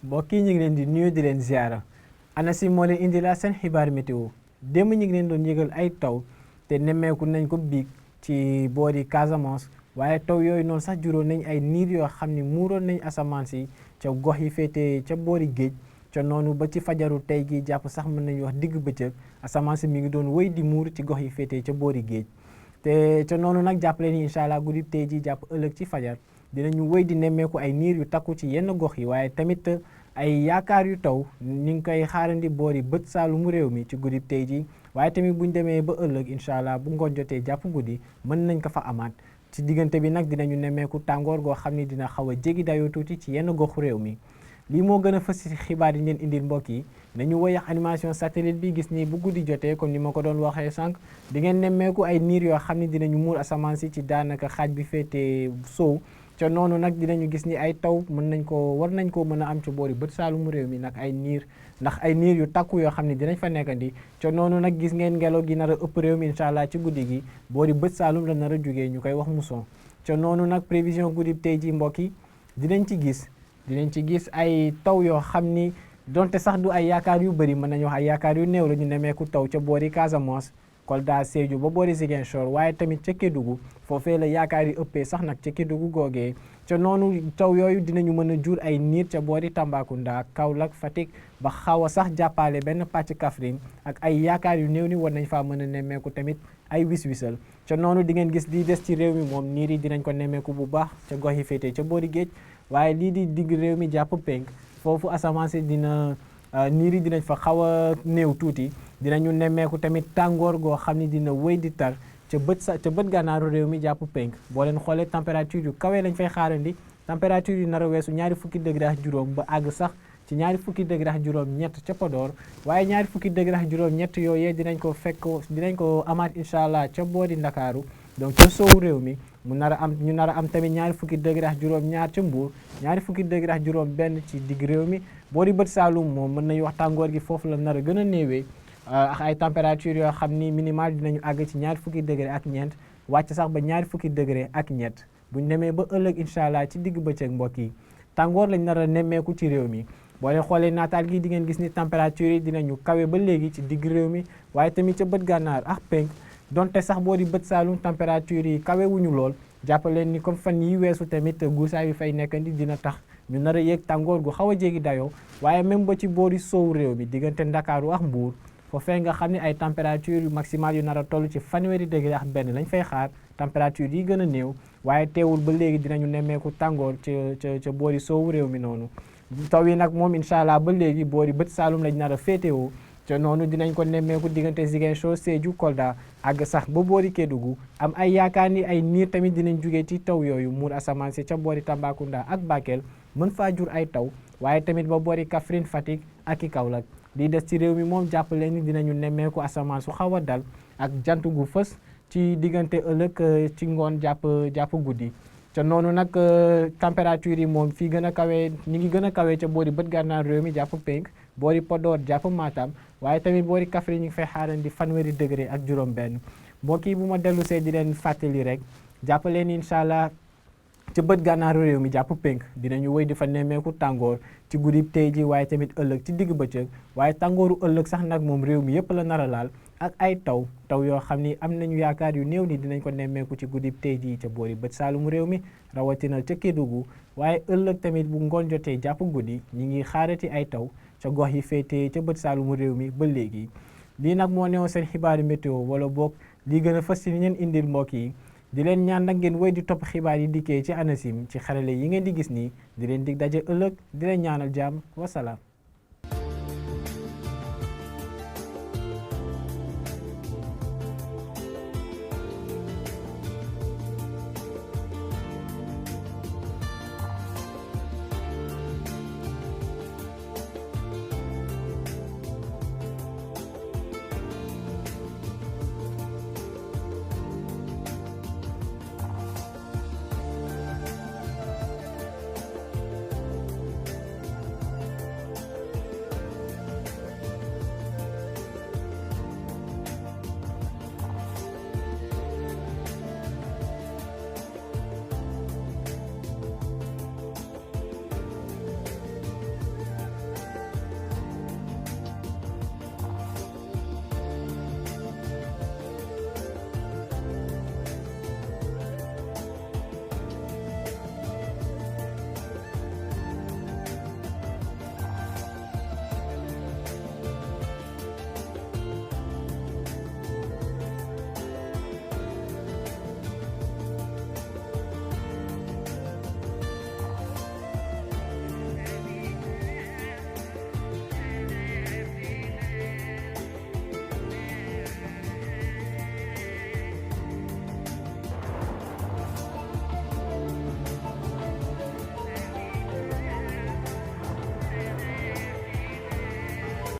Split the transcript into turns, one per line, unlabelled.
mbokk yi ñu ngi leen di nuyu di leen ziara ANACIM moo leen indi la seen xibaar météo démb ñu ngi leen doon yëgal ay taw te nemmeeku nañ ko biig ci boori Casamance waaye taw yooyu noonu sax juróon nañ ay niir yoo xam ni muuroon nañ asamaan si ca gox yi féete ca boori géej ca noonu ba ci fajaru tey gi jàpp sax mën nañu wax digg bëccëg asamaan si mi ngi doon wéy di muur ci gox yi féete ca boori géej te ca noonu nag jàppale ni incha allah guddi tey ji jàpp ëllëg ci fajar dinañu wéy di nemmeeku ay niir yu takku ci yenn gox yi waaye tamit ay yaakaar yu taw ñu ngi koy xaarandi boori bët saalumu réew mi ci guddi tey ji waaye tamit buñ demee ba ëllëg incha allah bu ngoon jotee jàpp guddi mën nañ ko fa amaat ci diggante bi nag dinañu nemmeeku tàngoor goo xam ni dina xaw a jéggi dayoo tuuti ci yenn goxu réew mi lii moo gën a fës ci xibaar yi leen indil mbokk yi nañu woy ak animation satellite bi gis ni bu guddi jotee comme ni ma ko doon waxee sànq di ngeen nemmeeku ay niir yoo xam ni dinañu muur asamaan si ci daanaka xaaj bi féetee sow ca noonu nag dinañu gis ni ay taw war nañ koo mën a am ci boori bët saalumu réew mi nag ay niir ndax ay niir yu takku yoo xam ne dinañ fa nekkandi ca noonu nag gis ngeen ngelaw gi nar a ëpp réew mi incha allah ci guddi gi boori bët saalum la nar a jógee ñu koy wax mousson ca noonu nag prévision guddi tey ji mbokk yi dinañ ci gis ay taw yoo xam ni donte sax du ay yaakaar yu bëri mën nañu wax ay yaakaar yu néew la ñu nemeeku taw ca boori Casamance Kolda Sédhiou ba boori Ziguinchor waaye tamit ca Kédougou foofee la yaakaar yi ëppee sax nag ca Kédougou googee ca noonu taw yooyu dinañu mën a jur ay niir ca boori Tambacounda Kaolack Fatick ba xaw a sax jàppale benn pàcc Kaffrine ak ay yaakaar yu néew ni war nañ faa mën a nemmeeku tamit ay wis-wisal ca noonu di ngeen gis di des ci réew mi moom niir yi dinañ ko nemmeeku bu baax ca gox yi féetee ca boori géej waaye lii di digg réew mi jàpp penk foofu asamaan si niir yi dinañ fa xaw a néew tuuti dinañu nemmeeku tamit tàngoor goo xam ni dina wéy di tar ca bët gànnaaru réew mi jàpp penk boo leen xoolee température yu kawe lañ fay xaarandi température yu nar a weesu ñaari fukki degré ak juróom ba àgg sax ci ñaari fukki degré ak juróom ñett ca Podor waaye ñaari fukki degré ak juróom ñett yooyee dinañ ko amaat incha allah ca boori Ndakaaru donc ca soowu réew mi ñu nar a am tamit ñaari fukki degré ak juróom ñaar ca Mbuur ñaari fukki degré ak juróom benn ci digg réew mi boori bët Saalum moom mën nañu wax tàngoor gi foofu la nar a gën a néewee ak ay température yoo xam ni minimal dinañu àgg ci ñaari fukki degré ak ñeent wàcc sax ba ñaari fukki degré ak ñett buñ demee ba ëllëg incha allah ci digg bëccëg mbokk yi tàngoor lañ nar a nemmeeku ci réew mi boo leen xoolee naataal gi di ngeen gis ni température yi dinañu kawe ba léegi ci digg réew mi waaye tamit ca bët gànnaar ak penk donte sax boo di bët Saalum température yi kawe wuñu lool jàppaleen ni comme fan yi weesu tamit guusaay bi fay nekkandi dina tax ñu nar a yéeg tàngoor gu xaw a jéggi dayoo waaye même ba ci boori soowu réew mi diggante Ndakaaru ak Mbuur foofee nga xam ne ay température yu maximale yu nar a toll ci fanweeri degré ak benn lañ fay xaar température yi gën a néew waaye teewul ba léegi dinañu nemmeeku tàngoor ca boori soowu réew mi noonu taw yi nag moom incha allah ba léegi boori bët Saalum lañ nar a féetewoo ca noonu dinañ ko nemmeeku diggante Ziguinchor Sédhiou Kolda àgg sax ba boori Kédougou am ay yaakaar ni ay niir tamit dinañ jugee ci taw yooyu muur asamaan si ca boori Tambacounda ak Bakel mën faa jur ay taw waaye tamit ba boori Kaffrine Fatick ak i Kaolack di des ci réew mi moom jàppale ni dinañu nemmeeku asamaan su xaw a dal ak jant gu fës ci diggante ëllëg ci ngoon jàpp guddi ca noonu nag température yi moom fii gën a kawe ñi ngi gën a kawe ca boori bët gànnaar réew mi jàpp penk boori Podor jàpp Matam waaye tamit boori Kaffrine ñu ngi fay xaarandi fanweeri degré ak juróom benn mbokk yi bu ma dellu see di leen fàttali rek jàppaleen incha allah ca bët gànnaaru réew mi jàpp penk dinañu wéy di fa nemmeeku tàngoor ci guddi tey ji waaye tamit ëllëg ci digg bëccëg waaye tàngooru ëllëg sax nag moom réew mi yëpp la nar a laal ak ay taw yoo xam ni am nañu yaakaar yu néew ni dinañ ko nemmeeku ci guddi tey ji ca boori bët saalumu réew mi rawatina ca Kédougou waaye ëllëg tamit bu ngoon jotee jàpp guddi ñi ngi xaarati ay taw ca gox yi féetee ca bët saalumu réew mi ba léegi lii nag moo newoon seen xibaaru météo wala boog lii gën a fës ci ñeen indil mbokk yi di leen ñaan nag ngeen wéy di topp xibaar yi dikkee ci ANACIM ci xarale yi ngeen di gis nii di leen dig daje ëllëg di leen ñaanal jàmm wasalaam